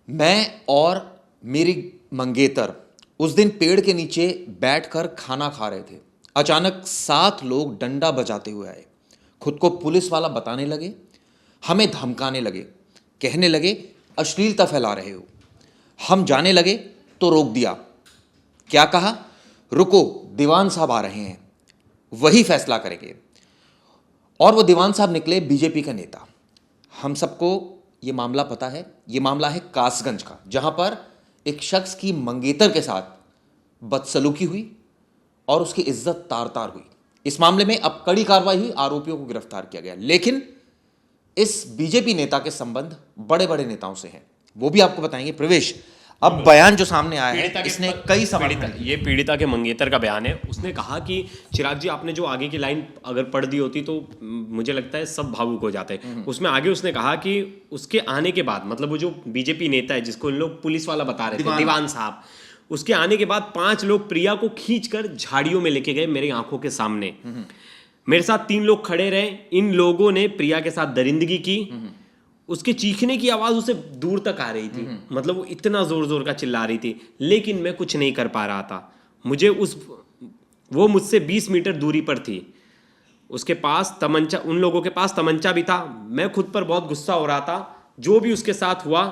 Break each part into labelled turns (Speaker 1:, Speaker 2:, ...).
Speaker 1: मैं और मेरी मंगेतर उस दिन पेड़ के नीचे बैठकर खाना खा रहे थे। अचानक 7 लोग डंडा बजाते हुए आए, खुद को पुलिस वाला बताने लगे, हमें धमकाने लगे, कहने लगे अश्लीलता फैला रहे हो। हम जाने लगे तो रोक दिया। क्या कहा? रुको, दीवान साहब आ रहे हैं, वही फैसला करेंगे। और वो दीवान साहब निकले बीजेपी का नेता। हम सबको ये मामला पता है। ये मामला है कासगंज का, जहां पर एक शख्स की मंगेतर के साथ बदसलूकी हुई और उसकी इज्जत तार तार हुई। इस मामले में अब कड़ी कार्रवाई हुई, आरोपियों को गिरफ्तार किया गया। लेकिन इस बीजेपी नेता के संबंध बड़े बड़े नेताओं से हैं, वो भी आपको बताएंगे। प्रवेश, अब बयान जो सामने आया है इसने कई सवाल
Speaker 2: ये पीड़िता के मंगेतर का बयान है। उसने कहा कि चिराग जी, आपने जो आगे की लाइन अगर पढ़ दी होती तो मुझे लगता है सब भावुक हो जाते। उसमें आगे उसने कहा कि उसके आने के बाद, मतलब वो जो बीजेपी नेता है जिसको इन लोग पुलिस वाला बता रहे थे, दीवान साहब, उसके आने के बाद 5 लोग प्रिया को खींचकर झाड़ियों में लेके गए मेरी आंखों के सामने। मेरे साथ 3 लोग खड़े रहे। इन लोगों ने प्रिया के साथ दरिंदगी की। उसके चीखने की आवाज उसे दूर तक आ रही थी, मतलब वो इतना जोर जोर का चिल्ला रही थी, लेकिन मैं कुछ नहीं कर पा रहा था। वो मुझसे 20 मीटर दूरी पर थी। उसके पास तमंचा, उन लोगों के पास तमंचा भी था। मैं खुद पर बहुत गुस्सा हो रहा था। जो भी उसके साथ हुआ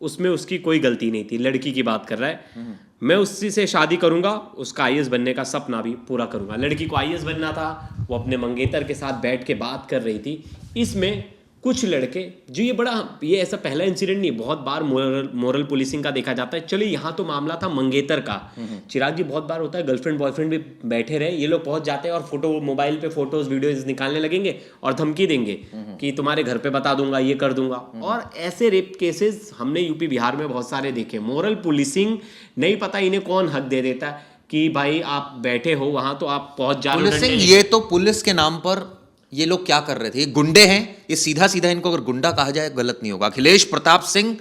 Speaker 2: उसमें उसकी कोई गलती नहीं थी। लड़की की बात कर रहा है। मैं उसी से शादी करूंगा, उसका आईएएस बनने का सपना भी पूरा करूंगा। लड़की को आईएएस बनना था। वो अपने मंगेतर के साथ बैठ के बात कर रही थी। इसमें कुछ लड़के जो ये ऐसा पहला इंसिडेंट नहीं, बहुत बार मोरल पुलिसिंग का देखा जाता है। चलिए, यहाँ तो मामला था मंगेतर का। चिराग जी, बहुत बार होता है गर्लफ्रेंड बॉयफ्रेंड भी बैठे रहे, ये लोग पहुंच जाते हैं और मोबाइल पे फोटोज वीडियोज निकालने लगेंगे और धमकी देंगे कि तुम्हारे घर पे बता दूंगा, ये कर दूंगा। और ऐसे रेप केसेस हमने यूपी बिहार में बहुत सारे देखे। मोरल पुलिसिंग नहीं पता इन्हें कौन हक दे देता कि भाई आप बैठे हो वहां तो आप पहुंच जाओ।
Speaker 1: पुलिसिंग, ये तो पुलिस के नाम पर ये लोग क्या कर रहे थे? ये गुंडे हैं। ये सीधा सीधा इनको अगर गुंडा कहा जाए गलत नहीं होगा। अखिलेश प्रताप सिंह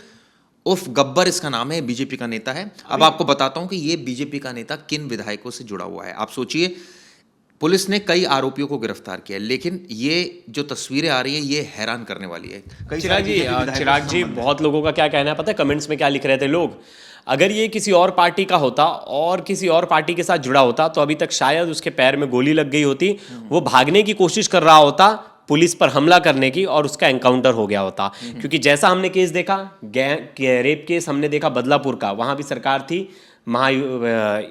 Speaker 1: उर्फ गब्बर इसका नाम है, बीजेपी का नेता है। अब आपको बताता हूं कि ये बीजेपी का नेता किन विधायकों से जुड़ा हुआ है। आप सोचिए, पुलिस ने कई आरोपियों को गिरफ्तार किया, लेकिन ये जो तस्वीरें आ रही है ये हैरान करने वाली है।
Speaker 2: चिराग जी, बहुत लोगों का क्या कहना है पता है? कमेंट्स में क्या लिख रहे थे लोग? अगर ये किसी और पार्टी का होता और किसी और पार्टी के साथ जुड़ा होता तो अभी तक शायद उसके पैर में गोली लग गई होती, वो भागने की कोशिश कर रहा होता पुलिस पर हमला करने की और उसका एनकाउंटर हो गया होता। क्योंकि जैसा हमने केस देखा, रेप केस हमने देखा बदलापुर का, वहां भी सरकार थी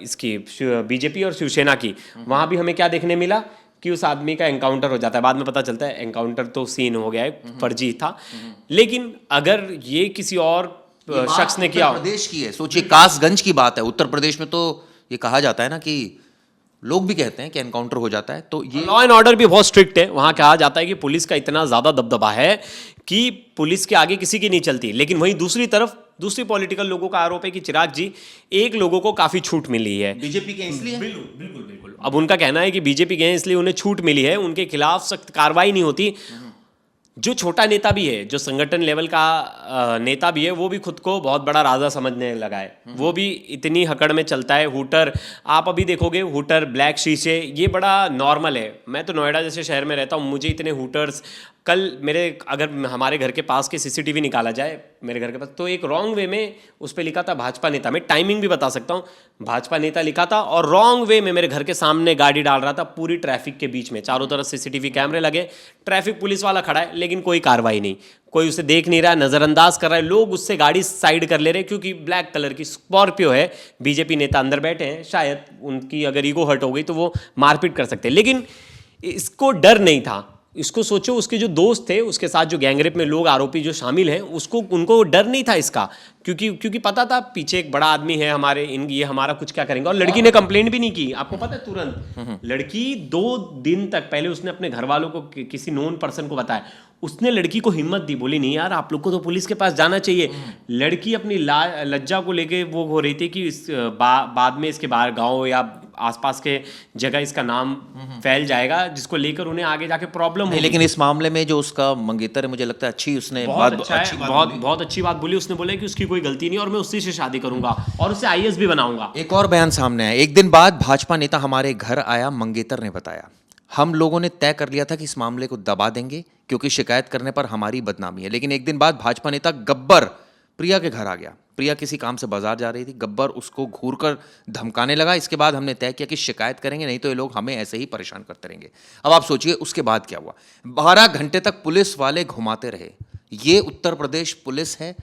Speaker 2: इसकी बीजेपी और शिवसेना की। वहां भी हमें क्या देखने मिला कि उस आदमी का एनकाउंटर हो जाता है। बाद में पता चलता है एनकाउंटर तो सीन हो गया है, फर्जी था। लेकिन अगर ये किसी और शख्स ने किया,
Speaker 1: उत्तर प्रदेश की है, सोचिए कासगंज की बात है। उत्तर प्रदेश में तो ये कहा जाता है ना कि लोग भी कहते हैं कि एनकाउंटर हो जाता है। तो ये
Speaker 2: लॉ एंड ऑर्डर भी बहुत स्ट्रिक्ट है। वहां कहा जाता है कि पुलिस का इतना ज्यादा दबदबा है कि पुलिस के आगे किसी की नहीं चलती। लेकिन वहीं दूसरी तरफ दूसरी पॉलिटिकल लोगों का आरोप है कि चिराग जी, एक लोगों को काफी छूट मिली है।
Speaker 1: बीजेपी के इसलिए
Speaker 2: बिल्कुल। अब उनका कहना है कि बीजेपी के हैं इसलिए उन्हें छूट मिली है, उनके खिलाफ सख्त कार्रवाई नहीं होती। जो छोटा नेता भी है, जो संगठन लेवल का नेता भी है, वो भी खुद को बहुत बड़ा राजा समझने लगा है। वो भी इतनी हकड़ में चलता है। हूटर, आप अभी देखोगे हूटर, ब्लैक शीशे, ये बड़ा नॉर्मल है। मैं तो नोएडा जैसे शहर में रहता हूँ, मुझे इतने हूटर्स, अगर हमारे घर के पास के सीसीटीवी निकाला जाए मेरे घर के पास, तो एक रॉन्ग वे में उस पर लिखा था भाजपा नेता। मैं टाइमिंग भी बता सकता हूँ, भाजपा नेता लिखा था और रॉन्ग वे में मेरे घर के सामने गाड़ी डाल रहा था, पूरी ट्रैफिक के बीच में। चारों तरफ सीसीटीवी कैमरे लगे, ट्रैफिक पुलिस वाला खड़ा है, लेकिन कोई कार्रवाई नहीं। कोई उसे देख नहीं रहा, नजरअंदाज कर रहा है। लोग उससे गाड़ी साइड कर ले रहे क्योंकि ब्लैक कलर की स्कॉर्पियो है। बीजेपी नेता अंदर बैठे हैं, शायद उनकी अगर ईगो हर्ट हो गई तो वो मारपीट कर सकते हैं। लेकिन इसको डर नहीं था। इसको सोचो, उसके जो दोस्त थे, उसके साथ जो गैंगरेप में लोग आरोपी जो शामिल हैं, उनको डर नहीं था इसका, क्योंकि पता था पीछे एक बड़ा आदमी है हमारे, ये हमारा कुछ क्या करेंगे। और लड़की ने कंप्लेंट भी नहीं की। आपको पता है, तुरंत लड़की 2 दिन तक पहले उसने अपने घर वालों को, किसी नोन पर्सन को बताया। उसने लड़की को हिम्मत दी, बोली नहीं यार, आप लोग को तो पुलिस के पास जाना चाहिए। लड़की अपनी लज्जा को लेके वो हो रही थी कि बाद में इसके बाहर गाँव या आसपास के जगह इसका नाम फैल जाएगा, जिसको लेकर उन्हें आगे जाके प्रॉब्लम हो।
Speaker 1: लेकिन इस मामले में जो उसका मंगेतर है, मुझे लगता है उसने
Speaker 2: बहुत अच्छी बात बोली। उसने बोला कि उसकी कोई गलती नहीं और मैं उसी से शादी करूंगा और उसे आईएएस भी बनाऊंगा।
Speaker 1: एक और बयान सामने आया। एक दिन बाद भाजपा नेता हमारे घर आया, मंगेतर ने बताया, हम लोगों ने तय कर लिया था कि इस मामले को दबा देंगे क्योंकि शिकायत करने पर हमारी बदनामी है। लेकिन एक दिन बाद भाजपा नेता गब्बर प्रिया के घर आ गया। प्रिया किसी काम से बाजार जा रही थी, गब्बर उसको घूरकर धमकाने लगा। इसके बाद हमने तय किया कि शिकायत करेंगे, नहीं तो ये लोग हमें ऐसे ही परेशान करते रहेंगे। अब आप सोचिए उसके बाद क्या हुआ। 12 घंटे तक पुलिस वाले घुमाते रहे। ये उत्तर प्रदेश पुलिस है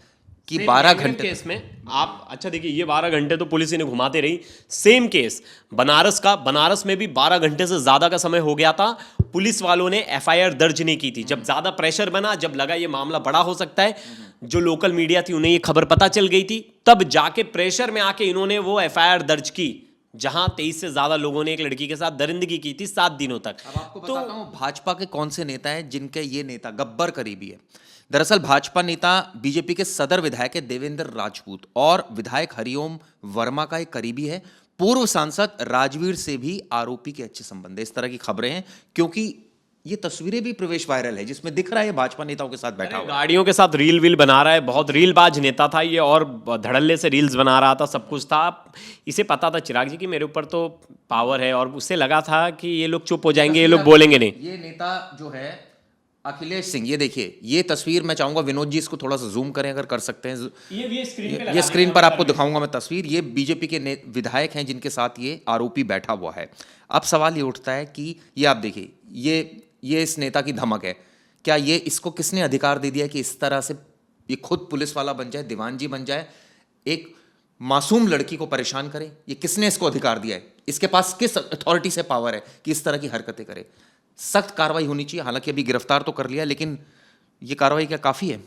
Speaker 1: कि 12 घंटे
Speaker 2: केस में आप अच्छा देखिए, ये 12 घंटे तो पुलिस इन्हें घुमाते रही। सेम केस बनारस का, बनारस में भी 12 घंटे से ज्यादा का समय हो गया था, पुलिस वालों ने एफआईआर दर्ज नहीं की थी। जब ज्यादा प्रेशर बना, जब लगा ये मामला बड़ा हो सकता है, जो लोकल मीडिया थी उन्हें ये खबर पता चल गई थी, तब जाके प्रेशर में आके इन्होंने वो एफआईआर दर्ज की, जहां 23 से ज्यादा लोगों ने एक लड़की के साथ दरिंदगी की थी 7 दिनों तक।
Speaker 1: अब आपको बताता हूं भाजपा के कौन से नेता हैं जिनके ये नेता गब्बर करीबी है। दरअसल भाजपा नेता बीजेपी के सदर विधायक है देवेंद्र राजपूत और विधायक हरिओम वर्मा का एक करीबी है। पूर्व सांसद राजवीर से भी आरोपी के अच्छे संबंध है। इस तरह की खबरें हैं क्योंकि ये तस्वीरें भी प्रवेश वायरल है जिसमें दिख रहा है भाजपा नेताओं के साथ बैठा हुआ।
Speaker 2: गाड़ियों के साथ रील वील बना रहा है, बहुत रीलबाज नेता था ये, और धड़ल्ले से रील्स बना रहा था, सब कुछ था। इसे पता था चिराग जी कि मेरे ऊपर तो पावर है, और उससे लगा था कि ये लोग चुप हो जाएंगे, ये लोग बोलेंगे नहीं।
Speaker 1: ये नेता जो है अखिलेश सिंह, ये देखिए ये तस्वीर, मैं चाहूंगा विनोद जी इसको थोड़ा सा जूम करें अगर कर सकते हैं। ये स्क्रीन पर आपको दिखाऊंगा मैं तस्वीर। ये बीजेपी के विधायक हैं जिनके साथ ये आरोपी बैठा हुआ है। अब सवाल ये उठता है कि ये आप देखिए, ये इस नेता की धमक है। क्या ये इसको किसने अधिकार दे दिया कि इस तरह से ये खुद पुलिस वाला बन जाए, दीवान जी बन जाए, एक मासूम लड़की को परेशान करे? ये किसने इसको अधिकार दिया है? इसके पास किस अथॉरिटी से पावर है कि इस तरह की हरकतें करे? सख्त कार्रवाई होनी चाहिए। हालांकि अभी गिरफ्तार तो कर लिया, लेकिन ये कार्रवाई क्या काफ़ी है?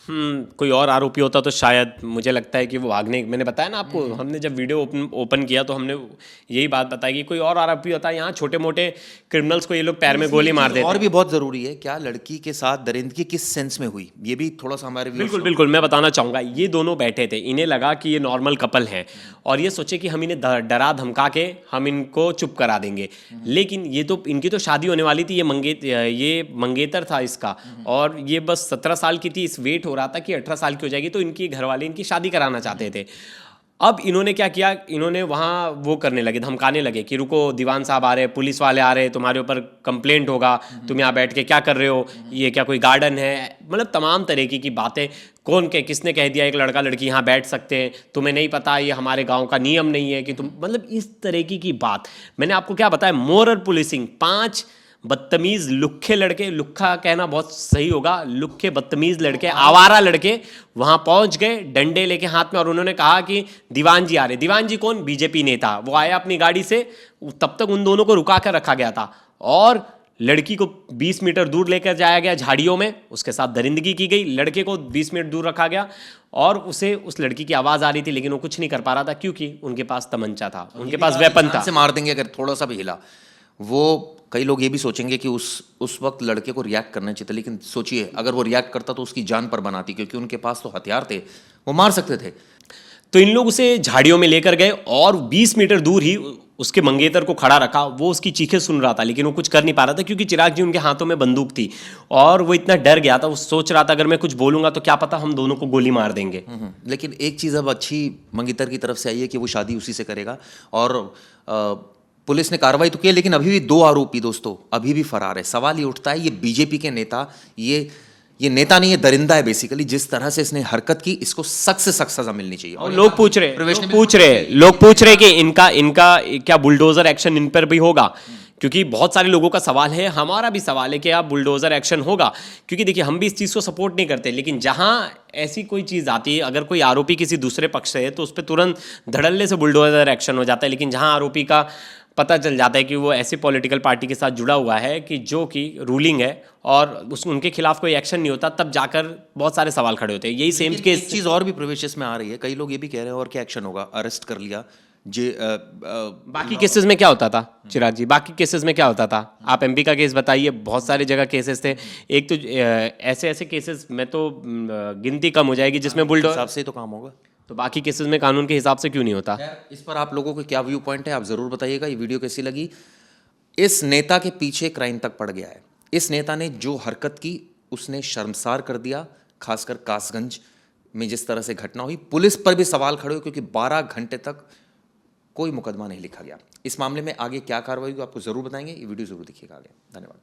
Speaker 2: कोई और आरोपी होता तो शायद, मुझे लगता है कि वो भागने, मैंने बताया ना आपको, हमने जब वीडियो ओपन किया तो हमने यही बात बताई कि कोई और आरोपी होता है। यहाँ छोटे मोटे क्रिमिनल्स को ये लोग पैर में गोली मार देते हैं।
Speaker 1: और भी बहुत ज़रूरी है, क्या लड़की के साथ दरिंदगी किस सेंस में हुई, ये भी थोड़ा सा हमारे
Speaker 2: बिल्कुल बिल्कुल मैं बताना चाहूँगा। ये दोनों बैठे थे, इन्हें लगा कि ये नॉर्मल कपल हैं और ये सोचे कि हम इन्हें डरा धमका के हम इनको चुप करा देंगे, लेकिन ये तो इनकी तो शादी होने वाली थी। ये मंगेतर था इसका, और ये बस 17 साल की थी। इस वेट हो रहा था कि 18 साल की हो जाएगी, तो इनकी घरवाले इनकी शादी कराना चाहते थे। अब इन्होंने क्या किया, इन्होंने वहाँ वो करने लगे, धमकाने लगे कि रुको, दीवान साहब आ रहे, पुलिस वाले आ रहे, तुम्हारे ऊपर कंप्लेंट होगा, तुम यहाँ बैठ के क्या कर रहे हो, ये क्या कोई गार्डन है? मतलब तमाम तरीके की बातें। किसने कह दिया एक लड़का लड़की यहाँ बैठ सकते हैं, तुम्हें नहीं पता ये हमारे गांव का नियम नहीं है कि तुम, मतलब इस तरीके की बात। मैंने आपको क्या बताया, मोरल पुलिसिंग। 5 बदतमीज लुक्खे लड़के, लुक्खा कहना बहुत सही होगा, लुक्खे बदतमीज लड़के, आवारा लड़के वहां पहुंच गए डंडे लेके हाथ में, और उन्होंने कहा कि दीवान जी आ रहे। दीवान जी कौन? बीजेपी नेता। वो आया अपनी गाड़ी से, तब तक उन दोनों को रुका कर रखा गया था और लड़की को 20 मीटर दूर लेकर जाया गया झाड़ियों में, उसके साथ दरिंदगी की गई। लड़के को 20 मिनट दूर रखा गया और उस लड़की की आवाज आ रही थी, लेकिन वो कुछ नहीं कर पा रहा था क्योंकि उनके पास तमंचा था, उनके पास वेपन था।
Speaker 1: से मार देंगे अगर थोड़ा सा भी हिला। वो कई लोग ये भी सोचेंगे कि उस वक्त लड़के को रिएक्ट करना चाहिए था, लेकिन सोचिए अगर वो रिएक्ट करता तो उसकी जान पर बनाती, क्योंकि उनके पास तो हथियार थे, वो मार सकते थे।
Speaker 2: तो इन लोग उसे झाड़ियों में लेकर गए और 20 मीटर दूर ही उसके मंगेतर को खड़ा रखा। वो उसकी चीखें सुन रहा था, लेकिन वो कुछ कर नहीं पा रहा था क्योंकि चिराग जी उनके हाथों में बंदूक थी और वो इतना डर गया था। वो सोच रहा था अगर मैं कुछ बोलूंगा तो क्या पता हम दोनों को गोली मार देंगे।
Speaker 1: लेकिन एक चीज़ अब अच्छी मंगेतर की तरफ से आई है कि वो शादी उसी से करेगा, और पुलिस ने कार्रवाई तो की, लेकिन अभी भी 2 आरोपी दोस्तों अभी भी फरार है। सवाल ये उठता है, ये बीजेपी के नेता, ये नेता नहीं, ये दरिंदा है बेसिकली। जिस तरह से इसने हरकत की, इसको सख्त से सख्त सजा मिलनी चाहिए।
Speaker 2: और लोग पूछ रहे कि इनका क्या बुलडोजर एक्शन इन पर भी होगा, क्योंकि बहुत सारे लोगों का सवाल है, हमारा भी सवाल है कि आप बुलडोजर एक्शन होगा, क्योंकि देखिए हम भी इस चीज़ को सपोर्ट नहीं करते, लेकिन जहां ऐसी कोई चीज़ आती है, अगर कोई आरोपी किसी दूसरे पक्ष से है तो उस पर तुरंत धड़ल्ले से बुलडोजर एक्शन हो जाता है। लेकिन जहां आरोपी का पता चल जाता है कि वो ऐसी पॉलिटिकल पार्टी के साथ जुड़ा हुआ है कि जो कि रूलिंग है और उनके खिलाफ कोई एक्शन नहीं होता, तब जाकर बहुत सारे सवाल खड़े होते हैं। यही सेम केस
Speaker 1: चीज़ और भी प्रवेश में आ रही है, कई लोग ये भी कह रहे हैं और क्या एक्शन होगा, अरेस्ट कर लिया
Speaker 2: बाकी केसेस में क्या होता था चिराग जी? बाकी केसेस में क्या होता था? आप एमपी का केस बताइए, बहुत सारे जगह केसेस थे। एक तो ऐसे केसेस में तो गिनती कम हो जाएगी जिसमें बुलडोजर
Speaker 1: हिसाब से तो काम होगा,
Speaker 2: तो बाकी केसेस में कानून के हिसाब से क्यों नहीं होता?
Speaker 1: इस पर आप लोगों को क्या व्यू पॉइंट है, आप ज़रूर बताइएगा। ये वीडियो कैसी लगी? इस नेता के पीछे क्राइम तक पड़ गया है। इस नेता ने जो हरकत की उसने शर्मसार कर दिया, खासकर कासगंज में जिस तरह से घटना हुई। पुलिस पर भी सवाल खड़े हुए क्योंकि 12 घंटे तक कोई मुकदमा नहीं लिखा गया। इस मामले में आगे क्या कार्रवाई हुई आपको ज़रूर बताएंगे। ये वीडियो ज़रूर देखिएगा आगे। धन्यवाद।